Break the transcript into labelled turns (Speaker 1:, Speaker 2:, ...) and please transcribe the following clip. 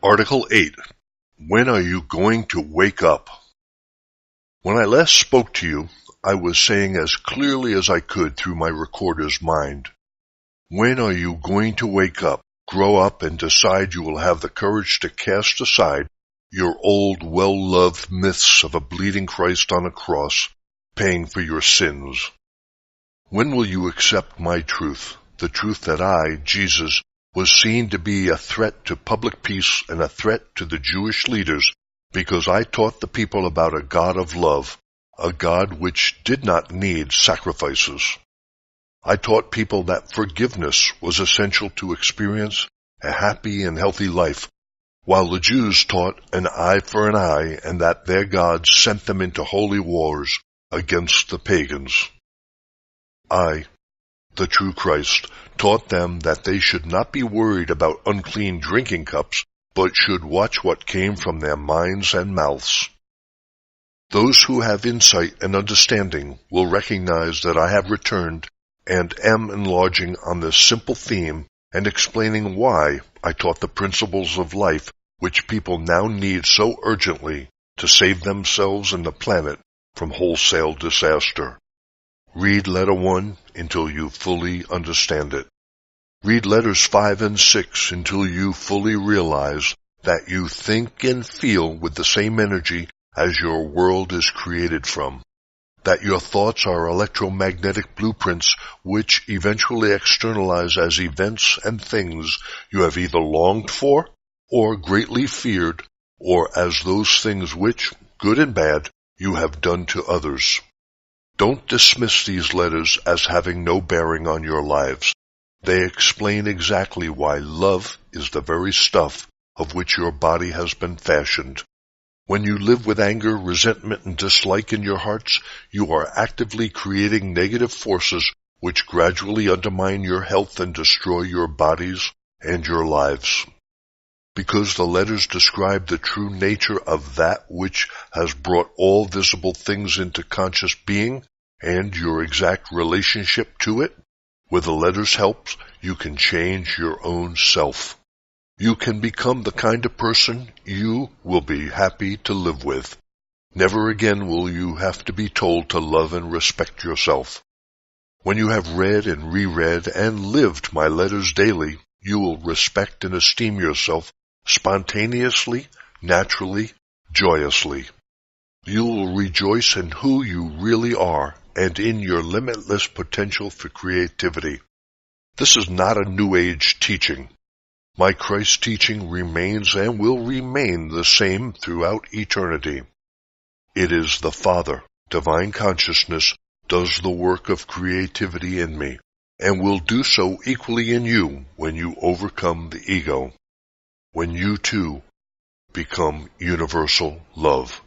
Speaker 1: Article 8. When are you going to wake up? When I last spoke to you, I was saying as clearly as I could through my recorder's mind, when are you going to wake up, grow up, and decide you will have the courage to cast aside your old, well-loved myths of a bleeding Christ on a cross, paying for your sins? When will you accept my truth, the truth that I, Jesus, was seen to be a threat to public peace and a threat to the Jewish leaders because I taught the people about a God of love, a God which did not need sacrifices. I taught people that forgiveness was essential to experience a happy and healthy life, while the Jews taught an eye for an eye and that their God sent them into holy wars against the pagans. I, the true Christ, taught them that they should not be worried about unclean drinking cups, but should watch what came from their minds and mouths. Those who have insight and understanding will recognize that I have returned and am enlarging on this simple theme and explaining why I taught the principles of life which people now need so urgently to save themselves and the planet from wholesale disaster. Read letter 1 until you fully understand it. Read letters 5 and 6 until you fully realize that you think and feel with the same energy as your world is created from, that your thoughts are electromagnetic blueprints which eventually externalize as events and things you have either longed for or greatly feared, or as those things which, good and bad, you have done to others. Don't dismiss these letters as having no bearing on your lives. They explain exactly why love is the very stuff of which your body has been fashioned. When you live with anger, resentment, and dislike in your hearts, you are actively creating negative forces which gradually undermine your health and destroy your bodies and your lives. Because the letters describe the true nature of that which has brought all visible things into conscious being and your exact relationship to it, with the letters' help, you can change your own self. You can become the kind of person you will be happy to live with. Never again will you have to be told to love and respect yourself. When you have read and reread and lived my letters daily, you will respect and esteem yourself spontaneously, naturally, joyously. You will rejoice in who you really are and in your limitless potential for creativity. This is not a New Age teaching. My Christ teaching remains and will remain the same throughout eternity. It is the Father, divine consciousness, does the work of creativity in me, and will do so equally in you when you overcome the ego, when you too become universal love.